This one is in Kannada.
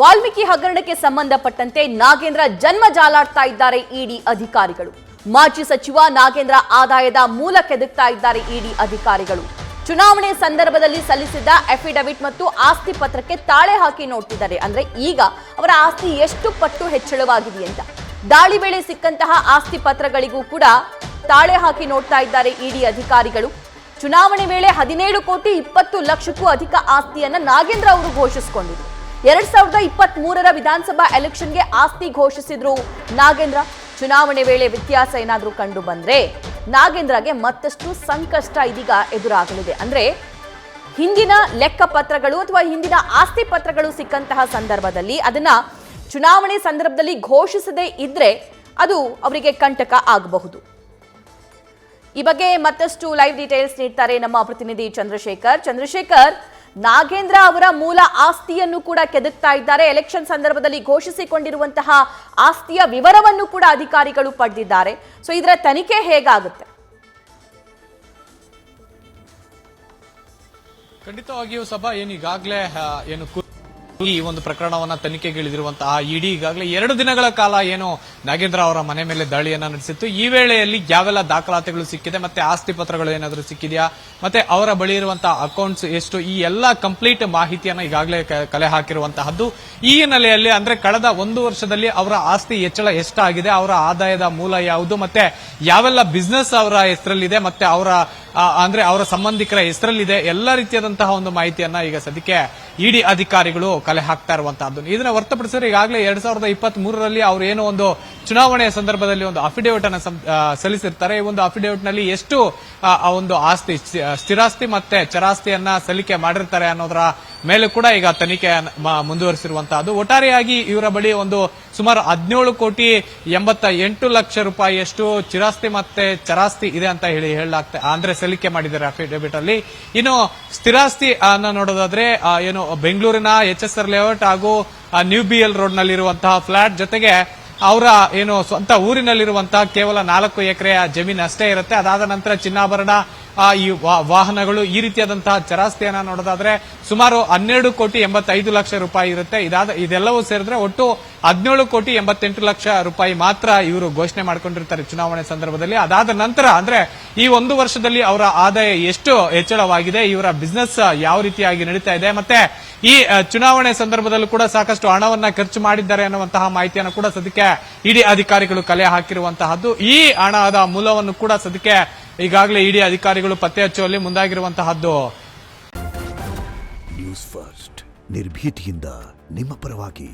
ವಾಲ್ಮೀಕಿ ಹಗರಣಕ್ಕೆ ಸಂಬಂಧಪಟ್ಟಂತೆ ನಾಗೇಂದ್ರ ಜನ್ಮ ಜಾಲಾಡ್ತಾ ಇದ್ದಾರೆ ಇಡಿ ಅಧಿಕಾರಿಗಳು. ಮಾಜಿ ಸಚಿವ ನಾಗೇಂದ್ರ ಆದಾಯದ ಮೂಲ ಕೆದಕ್ತಾ ಇದ್ದಾರೆ ಇಡಿ ಅಧಿಕಾರಿಗಳು. ಚುನಾವಣೆ ಸಂದರ್ಭದಲ್ಲಿ ಸಲ್ಲಿಸಿದ್ದ ಅಫಿಡವಿಟ್ ಮತ್ತು ಆಸ್ತಿ ಪತ್ರಕ್ಕೆ ತಾಳೆ ಹಾಕಿ ನೋಡ್ತಿದ್ದಾರೆ. ಅಂದ್ರೆ ಈಗ ಅವರ ಆಸ್ತಿ ಎಷ್ಟು ಪಟ್ಟು ಹೆಚ್ಚಳವಾಗಿದೆ ಅಂತ. ದಾಳಿ ವೇಳೆ ಸಿಕ್ಕಂತಹ ಆಸ್ತಿ ಪತ್ರಗಳಿಗೂ ಕೂಡ ತಾಳೆ ಹಾಕಿ ನೋಡ್ತಾ ಇದ್ದಾರೆ ಇಡಿ ಅಧಿಕಾರಿಗಳು. ಚುನಾವಣೆ ವೇಳೆ 17 ಕೋಟಿ 20 ಲಕ್ಷಕ್ಕೂ ಅಧಿಕ ಆಸ್ತಿಯನ್ನ ನಾಗೇಂದ್ರ ಅವರು ಘೋಷಿಸಿಕೊಂಡಿದ್ರು. 2023ರ ವಿಧಾನಸಭಾ ಎಲೆಕ್ಷನ್ಗೆ ಆಸ್ತಿ ಘೋಷಿಸಿದ್ರು ನಾಗೇಂದ್ರ. ಚುನಾವಣೆ ವೇಳೆ ವ್ಯತ್ಯಾಸ ಏನಾದರೂ ಕಂಡು ಬಂದ್ರೆ ನಾಗೇಂದ್ರಗೆ ಮತ್ತಷ್ಟು ಸಂಕಷ್ಟ ಇದೀಗ ಎದುರಾಗಲಿದೆ. ಅಂದ್ರೆ ಹಿಂದಿನ ಲೆಕ್ಕ ಪತ್ರಗಳು ಅಥವಾ ಹಿಂದಿನ ಆಸ್ತಿ ಪತ್ರಗಳು ಸಿಕ್ಕಂತಹ ಸಂದರ್ಭದಲ್ಲಿ ಅದನ್ನ ಚುನಾವಣೆ ಸಂದರ್ಭದಲ್ಲಿ ಘೋಷಿಸದೇ ಇದ್ರೆ ಅದು ಅವರಿಗೆ ಕಂಟಕ ಆಗಬಹುದು. ಈ ಬಗ್ಗೆ ಮತ್ತಷ್ಟು ಲೈವ್ ಡೀಟೇಲ್ಸ್ ನೀಡ್ತಾರೆ ನಮ್ಮ ಪ್ರತಿನಿಧಿ ಚಂದ್ರಶೇಖರ್. ನಾಗೇಂದ್ರ ಅವರ ಮೂಲ ಆಸ್ತಿಯನ್ನು ಕೂಡ ಕೆದಕ್ತಾ ಇದ್ದಾರೆ. ಎಲೆಕ್ಷನ್ ಸಂದರ್ಭದಲ್ಲಿ ಘೋಷಿಸಿಕೊಂಡಿರುವಂತಹ ಆಸ್ತಿಯ ವಿವರವನ್ನು ಕೂಡ ಅಧಿಕಾರಿಗಳು ಪಡೆದಿದ್ದಾರೆ. ಸೊ ಇದರ ತನಿಖೆ ಹೇಗಾಗುತ್ತೆ? ಖಂಡಿತವಾಗಿಯೂ ಸಭಾ ಈಗಾಗಲೇ ಈ ಒಂದು ಪ್ರಕರಣವನ್ನ ತನಿಖೆಗಿಳಿದಿರುವಂತಹ ಇಡಿ ಈಗಾಗಲೇ 2 ದಿನಗಳ ಕಾಲ ನಾಗೇಂದ್ರ ಅವರ ಮನೆ ಮೇಲೆ ದಾಳಿಯನ್ನ ನಡೆಸಿತ್ತು. ಈ ವೇಳೆಯಲ್ಲಿ ಯಾವೆಲ್ಲ ದಾಖಲಾತಿಗಳು ಸಿಕ್ಕಿದೆ, ಮತ್ತೆ ಆಸ್ತಿ ಪತ್ರಗಳು ಏನಾದರೂ ಸಿಕ್ಕಿದೆಯಾ, ಮತ್ತೆ ಅವರ ಬಳಿ ಇರುವಂತಹ ಅಕೌಂಟ್ಸ್ ಎಷ್ಟು, ಈ ಎಲ್ಲ ಕಂಪ್ಲೀಟ್ ಮಾಹಿತಿಯನ್ನ ಈಗಾಗಲೇ ಕಲೆ ಹಾಕಿರುವಂತಹದ್ದು. ಈ ಹಿನ್ನೆಲೆಯಲ್ಲಿ ಅಂದ್ರೆ ಕಳೆದ 1 ವರ್ಷದಲ್ಲಿ ಅವರ ಆಸ್ತಿ ಹೆಚ್ಚಳ ಎಷ್ಟಾಗಿದೆ, ಅವರ ಆದಾಯದ ಮೂಲ ಯಾವುದು, ಮತ್ತೆ ಯಾವೆಲ್ಲ ಬಿಸ್ನೆಸ್ ಅವರ ಹೆಸರಲ್ಲಿದೆ, ಮತ್ತೆ ಅವರ ಸಂಬಂಧಿಕರ ಹೆಸರಲ್ಲಿದೆ, ಎಲ್ಲ ರೀತಿಯಾದಂತಹ ಒಂದು ಮಾಹಿತಿಯನ್ನ ಈಗ ಸದ್ಯಕ್ಕೆ ಇಡಿ ಅಧಿಕಾರಿಗಳು ಕಲೆ ಹಾಕ್ತಾ ಇರುವಂತಹದ್ದು. ಇದನ್ನ ಹೊರತುಪಡಿಸಿದ್ರೆ ಈಗಾಗಲೇ 2023ರಲ್ಲಿ ಅವರು ಒಂದು ಚುನಾವಣೆಯ ಸಂದರ್ಭದಲ್ಲಿ ಒಂದು ಅಫಿಡೇವಿಟ್ ಅನ್ನು ಸಲ್ಲಿಸಿರ್ತಾರೆ. ಈ ಒಂದು ಅಫಿಡೇವಿಟ್ ನಲ್ಲಿ ಎಷ್ಟು ಒಂದು ಆಸ್ತಿ, ಸ್ಥಿರಾಸ್ತಿ ಮತ್ತೆ ಚರಾಸ್ತಿಯನ್ನ ಸಲ್ಲಿಕೆ ಮಾಡಿರ್ತಾರೆ ಅನ್ನೋದರ ಮೇಲೆ ಕೂಡ ಈಗ ತನಿಖೆ ಮುಂದುವರಿಸಿರುವಂತಹದ್ದು. ಒಟ್ಟಾರೆಯಾಗಿ ಇವರ ಬಳಿ ಸುಮಾರು 17 ಕೋಟಿ 88 ಲಕ್ಷ ರೂಪಾಯಿಯಷ್ಟು ಚಿರಾಸ್ತಿ ಮತ್ತೆ ಚರಾಸ್ತಿ ಇದೆ ಅಂತ ಹೇಳಲಾಗ್ತದೆ, ಅಂದ್ರೆ ಸಲ್ಲಿಕೆ ಮಾಡಿದ್ದಾರೆ ಅಫಿಡೇವಿಟ್ ಅಲ್ಲಿ. ಇನ್ನು ಸ್ಥಿರಾಸ್ತಿ ಅನ್ನ ನೋಡೋದಾದ್ರೆ ಬೆಂಗಳೂರಿನ HSR ಲೇಔಟ್ ಹಾಗೂ ನ್ಯೂ BL ರೋಡ್ ನಲ್ಲಿರುವಂತಹ ಫ್ಲಾಟ್ ಜೊತೆಗೆ ಅವರ ಸ್ವಂತ ಊರಿನಲ್ಲಿರುವಂತಹ ಕೇವಲ 4 ಎಕರೆಯ ಜಮೀನು ಅಷ್ಟೇ ಇರುತ್ತೆ. ಅದಾದ ನಂತರ ಚಿನ್ನಾಭರಣ, ಈ ವಾಹನಗಳು, ಈ ರೀತಿಯಾದಂತಹ ಚರಾಸ್ತಿಯನ್ನ ನೋಡೋದಾದ್ರೆ ಸುಮಾರು 12 ಕೋಟಿ 85 ಲಕ್ಷ ರೂಪಾಯಿ ಇರುತ್ತೆ. ಇದೆಲ್ಲವೂ ಸೇರಿದ್ರೆ ಒಟ್ಟು 17 ಕೋಟಿ 88 ಲಕ್ಷ ರೂಪಾಯಿ ಮಾತ್ರ ಇವರು ಘೋಷಣೆ ಮಾಡಿಕೊಂಡಿರ್ತಾರೆ ಚುನಾವಣೆ ಸಂದರ್ಭದಲ್ಲಿ. ಅದಾದ ನಂತರ ಅಂದ್ರೆ ಈ 1 ವರ್ಷದಲ್ಲಿ ಅವರ ಆದಾಯ ಎಷ್ಟು ಹೆಚ್ಚಳವಾಗಿದೆ, ಇವರ ಬಿಸ್ನೆಸ್ ಯಾವ ರೀತಿಯಾಗಿ ನಡೀತಾ ಇದೆ, ಮತ್ತೆ ಈ ಚುನಾವಣೆ ಸಂದರ್ಭದಲ್ಲೂ ಕೂಡ ಸಾಕಷ್ಟು ಹಣವನ್ನ ಖರ್ಚು ಮಾಡಿದ್ದಾರೆ ಅನ್ನುವಂತಹ ಮಾಹಿತಿಯನ್ನು ಕೂಡ ಸದ್ಯಕ್ಕೆ ಇಡಿ ಅಧಿಕಾರಿಗಳು ಕಲೆ ಹಾಕಿರುವಂತಹದ್ದು. ಈ ಹಣದ ಮೂಲವನ್ನು ಕೂಡ ಸದ್ಯಕ್ಕೆ ಈಗಾಗಲೇ ಇಡಿ ಅಧಿಕಾರಿಗಳು ಪತ್ತೆ ಹಚ್ಚುವಲ್ಲಿ ಮುಂದಾಗಿರುವಂತಹದ್ದು. ನ್ಯೂಸ್ ಫಸ್ಟ್ ನಿರ್ಭೀತಿಯಿಂದ ನಿಮ್ಮ ಪರವಾಗಿ.